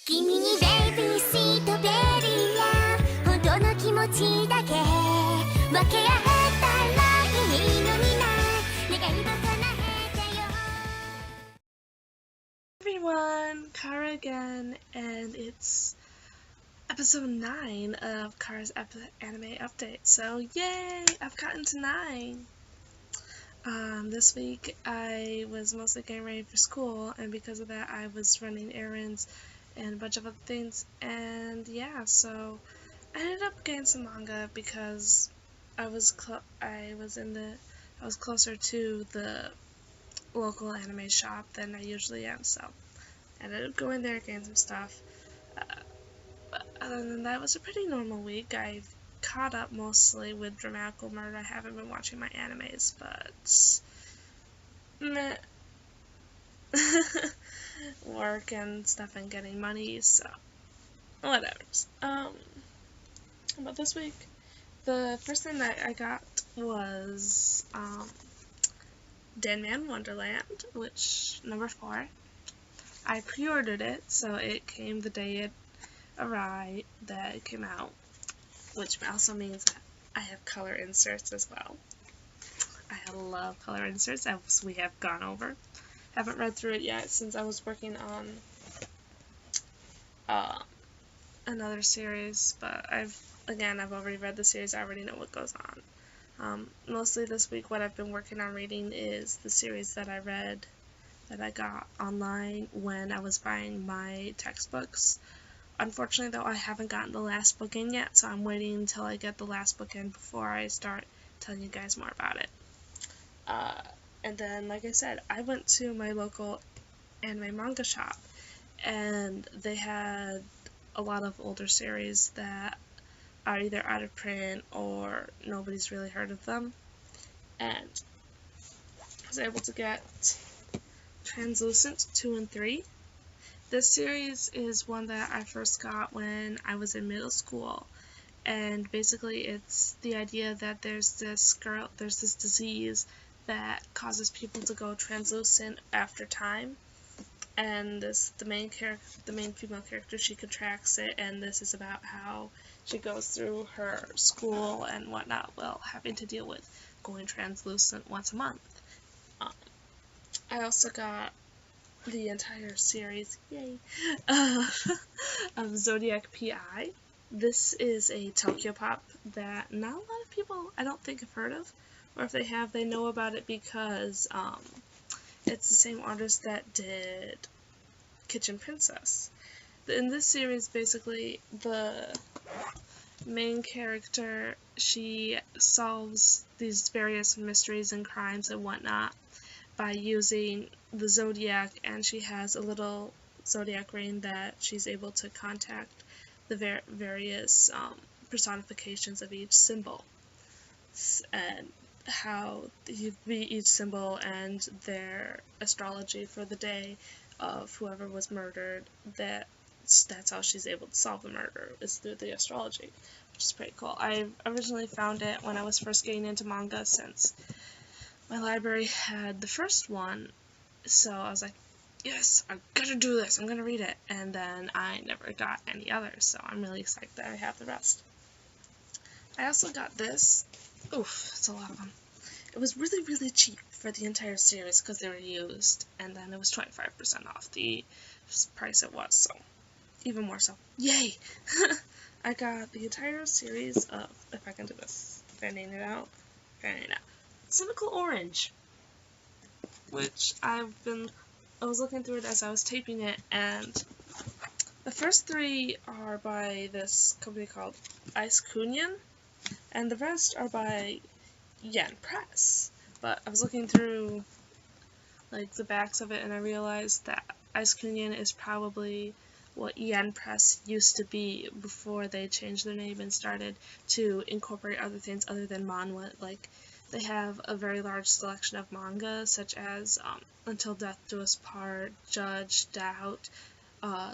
君にベイビーシートベリーや本当の気持ちだけ分け合えたらいいのにな願いを叶えてよ Everyone, Kara again, and it's episode 9 of Kara's anime update. So yay, I've gotten to 9. This week I was mostly getting ready for school, and because of that I was running errands and a bunch of other things, and yeah, so I ended up getting some manga because I was closer to the local anime shop than I usually am, so I ended up going there, getting some stuff. But other than that, it was a pretty normal week. I've caught up mostly with Dramatical Murder. I haven't been watching my animes, but meh. Work and stuff and getting money, so whatever. But this week, the first thing that I got was Denman Wonderland, which number 4. I pre-ordered it, so it came the day it arrived, that it came out, which also means that I have color inserts as well. I love color inserts, as we have gone over. Haven't read through it yet since I was working on another series, but I've already read the series. I already know what goes on. Mostly this week what I've been working on reading is the series that I read that I got online when I was buying my textbooks. Unfortunately though, I haven't gotten the last book in yet, so I'm waiting until I get the last book in before I start telling you guys more about it. And then, like I said, I went to my local anime manga shop, and they had a lot of older series that are either out of print or nobody's really heard of them, and I was able to get Translucent 2 and 3. This series is one that I first got when I was in middle school, and basically it's the idea that there's this disease that causes people to go translucent after time, and the main female character, she contracts it, and this is about how she goes through her school and whatnot while having to deal with going translucent once a month. I also got the entire series, yay, of Zodiac P.I. This is a Tokyo Pop that not a lot of people, I don't think, have heard of, or if they have, they know about it because it's the same artist that did Kitchen Princess. In this series, basically, the main character, she solves these various mysteries and crimes and whatnot by using the zodiac, and she has a little zodiac ring that she's able to contact the various personifications of each symbol, and how each symbol and their astrology for the day of whoever was murdered, that's how she's able to solve the murder, is through the astrology, which is pretty cool. I originally found it when I was first getting into manga, since my library had the first one, so I was like, yes, I'm gonna do this, I'm gonna read it, and then I never got any others, so I'm really excited that I have the rest. I also got this. Oof, it's a lot of them. It was really, really cheap for the entire series because they were used, and then it was 25% off the price it was, so even more so. Yay! I got the entire series of, if I can do this, fanning it out, Cynical Orange, which I was looking through it as I was taping it, and the first 3 are by this company called Ice Kunyan, and the rest are by Yen Press. But I was looking through like the backs of it, and I realized that Ice Kunyan is probably what Yen Press used to be before they changed their name and started to incorporate other things other than manhwa. Like, they have a very large selection of manga, such as Until Death Do Us Part, Judge, Doubt,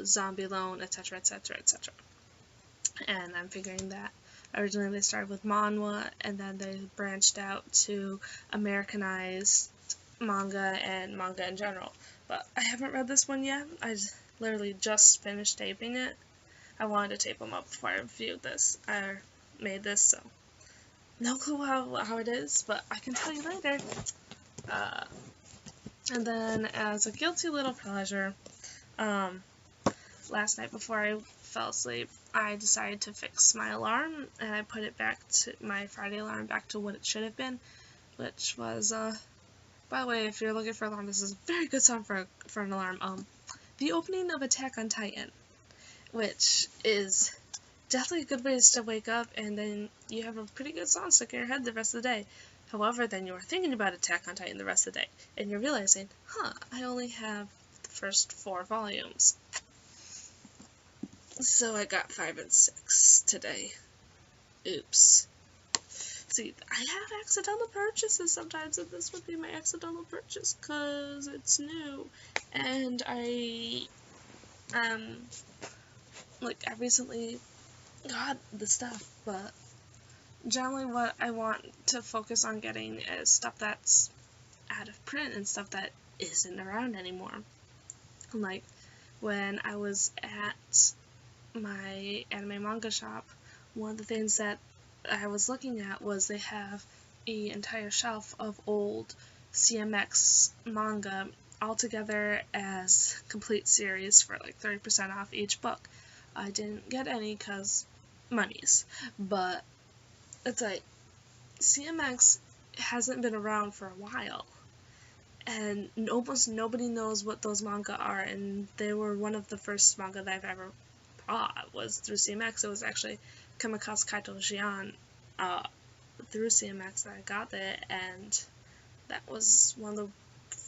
Zombie Loan, etc., etc., etc. And I'm figuring that originally they started with manhwa, and then they branched out to Americanized manga and manga in general. But I haven't read this one yet. literally just finished taping it. I wanted to tape them up before I reviewed this, or made this, so no clue how it is, but I can tell you later. And then, as a guilty little pleasure, last night before I fell asleep, I decided to fix my alarm, and I put it back to my Friday alarm back to what it should have been, which was, by the way, if you're looking for an alarm, this is a very good song for an alarm. The opening of Attack on Titan, which is definitely a good way to still wake up, and then you have a pretty good song stuck in your head the rest of the day. However, then you're thinking about Attack on Titan the rest of the day, and you're realizing, I only have the first 4 volumes. So I got 5 and 6 today. Oops. See, I have accidental purchases sometimes, and this would be my accidental purchase, because it's new, and I recently got the stuff, but generally what I want to focus on getting is stuff that's out of print and stuff that isn't around anymore. Like, when I was at my anime manga shop, one of the things that I was looking at was they have an entire shelf of old CMX manga all together as complete series for like 30% off each book. I didn't get any because monies, but it's like CMX hasn't been around for a while, and almost nobody knows what those manga are, and they were one of the first manga that I've ever bought was through CMX. It was actually Kamikaze Kaito Jian through CMX that I got it, and that was one of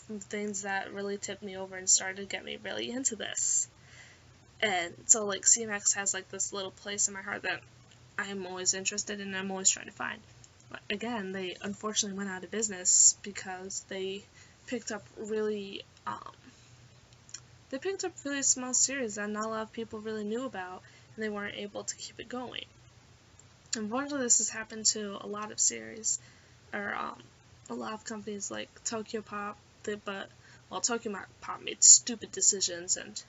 the things that really tipped me over and started to get me really into this. And so, like, CMX has, like, this little place in my heart that I'm always interested in and I'm always trying to find. But again, they unfortunately went out of business because they picked up really small series that not a lot of people really knew about, and they weren't able to keep it going. Unfortunately, this has happened to a lot of series, or a lot of companies like Tokyo Pop, Tokyo Pop made stupid decisions, and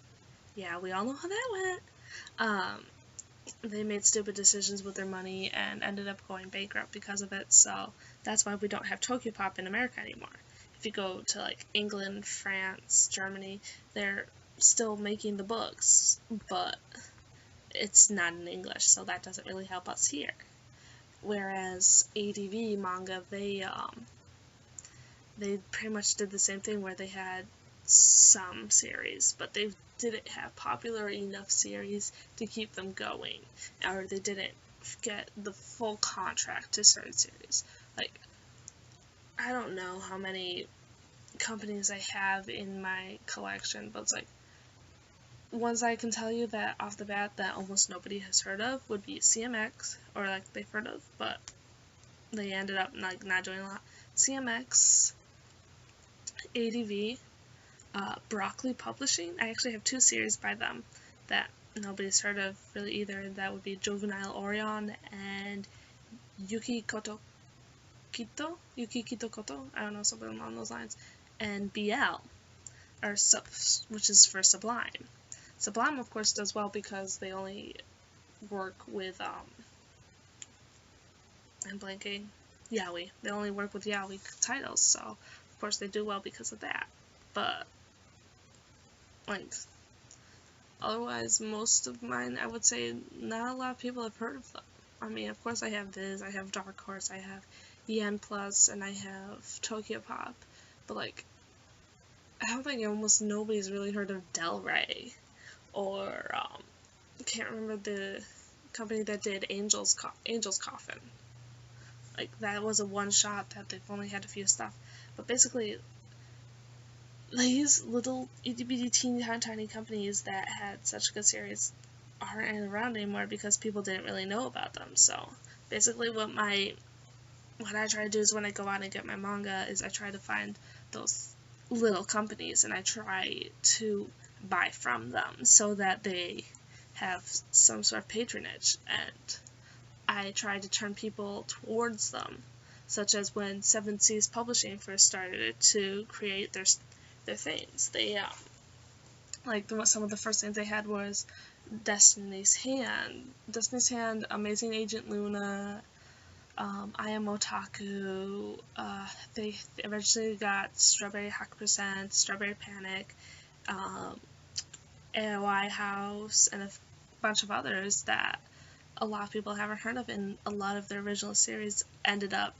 yeah, we all know how that went. They made stupid decisions with their money and ended up going bankrupt because of it, so that's why we don't have Tokyo Pop in America anymore. If you go to, like, England, France, Germany, they're still making the books, but it's not in English, so that doesn't really help us here. Whereas ADV Manga, they pretty much did the same thing, where they had some series, but they didn't have popular enough series to keep them going, or they didn't get the full contract to certain series. Like, I don't know how many companies I have in my collection, but it's like, ones I can tell you that off the bat that almost nobody has heard of would be CMX, or like they've heard of, but they ended up not doing a lot. CMX, ADV, Broccoli Publishing. I actually have 2 series by them that nobody's heard of really either. That would be Juvenile Orion and Yuki Koto Koto, I don't know, something along those lines, and BL, which is for Sublime. Sublime, of course, does well because they only work with, I'm blanking, yaoi. They only work with yaoi titles, so of course they do well because of that. But, like, otherwise, most of mine, I would say, not a lot of people have heard of them. I mean, of course I have Viz, I have Dark Horse, I have Yen Plus, and I have Tokyo Pop, but, like, I don't think almost nobody's really heard of Del Rey, or, I can't remember the company that did Angel's Coffin. Like, that was a one-shot that they've only had a few stuff, but basically, these little itty-bitty teeny tiny companies that had such good series aren't around anymore because people didn't really know about them. So basically what I try to do is when I go out and get my manga is I try to find those little companies and I try to buy from them so that they have some sort of patronage, and I try to turn people towards them, such as when Seven Seas Publishing first started to create their things. like some of the first things they had was Destiny's Hand, Amazing Agent Luna, I Am Otaku. They eventually got Strawberry Hack Percent, Strawberry Panic, AOI House, and a bunch of others that a lot of people haven't heard of, and a lot of their original series ended up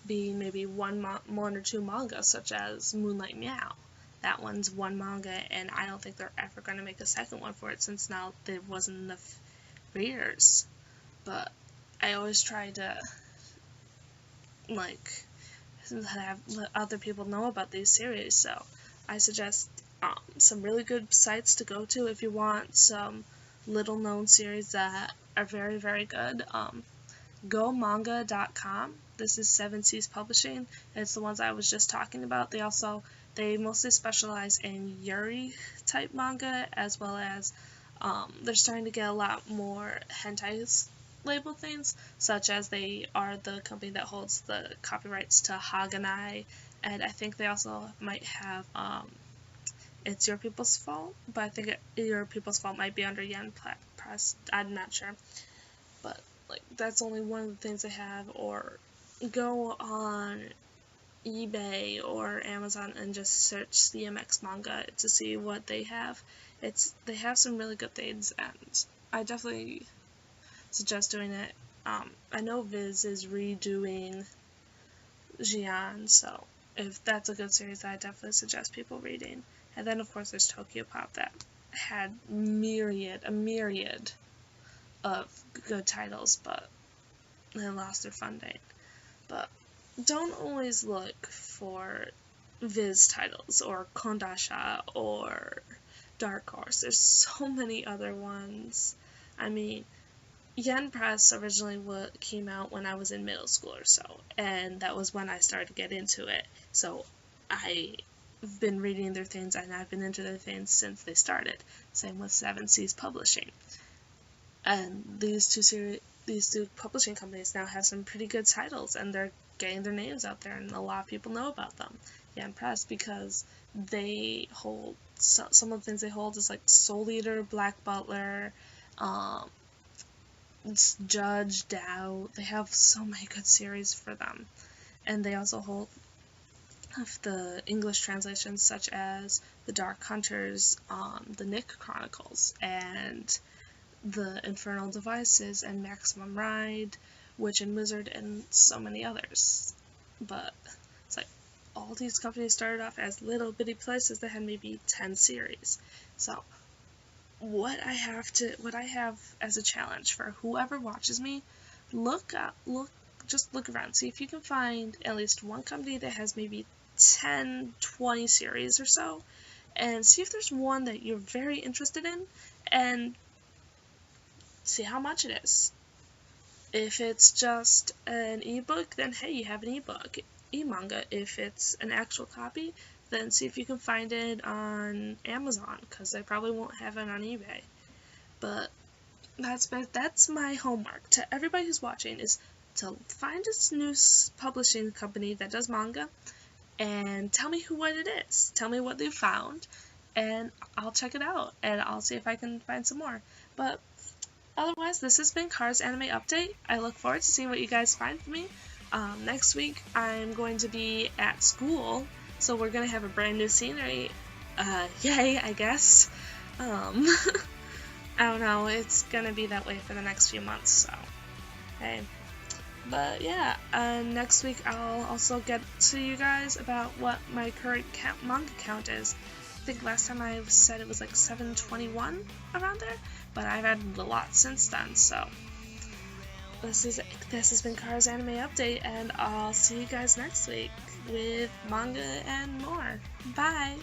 being maybe one or two manga, such as Moonlight Meow. That one's one manga, and I don't think they're ever going to make a second one for it, since now there wasn't enough readers. But I always try to like let other people know about these series, so I suggest some really good sites to go to if you want some little known series that are very, very good. GoManga.com. This is 7 Seas Publishing. It's the ones I was just talking about. They mostly specialize in Yuri type manga, as well as they're starting to get a lot more hentai label things, such as they are the company that holds the copyrights to Haganai, and I think they also might have It's Your People's Fault, but I think Your People's Fault might be under Yen Press. I'm not sure, but like that's only one of the things they have. Or go on eBay or Amazon and just search CMX manga to see what they have. They have some really good things, and I definitely suggest doing it. I know Viz is redoing Jian, so if that's a good series, I definitely suggest people reading. And then of course there's Tokyo Pop, that had a myriad of good titles, but they lost their funding. But don't always look for Viz titles or Kondasha or Dark Horse. There's so many other ones. I mean, Yen Press originally came out when I was in middle school or so, and that was when I started to get into it. So I've been reading their things, and I've been into their things since they started. Same with 7 Seas Publishing. And these two publishing companies now have some pretty good titles, and they're getting their names out there, and a lot of people know about them. Yen Press, because they hold some of the things they hold is like Soul Eater, Black Butler, Judge, Doubt. They have so many good series for them, and they also hold the English translations such as The Dark Hunters, the Nick Chronicles, and The Infernal Devices, and Maximum Ride, Witch and Wizard, and so many others. But it's like all these companies started off as little bitty places that had maybe 10 series. So what I have as a challenge for whoever watches me, just look around, see if you can find at least one company that has maybe 10, 20 series or so, and see if there's one that you're very interested in, and see how much it is. If it's just an ebook, then hey, you have an ebook, e-manga. If it's an actual copy, then see if you can find it on Amazon, because they probably won't have it on eBay. But that's my homework to everybody who's watching, is to find a new publishing company that does manga, and tell me what it is. Tell me what they found, and I'll check it out, and I'll see if I can find some more. But otherwise, this has been Cars Anime Update. I look forward to seeing what you guys find for me. Next week, I'm going to be at school, so we're going to have a brand new scenery. Yay, I guess. I don't know, it's going to be that way for the next few months, so hey. But yeah, next week I'll also get to you guys about what my current manga count is. I think last time I said it was like 721 around there, but I've added a lot since then. So this has been Cars Anime Update, and I'll see you guys next week with manga and more. Bye!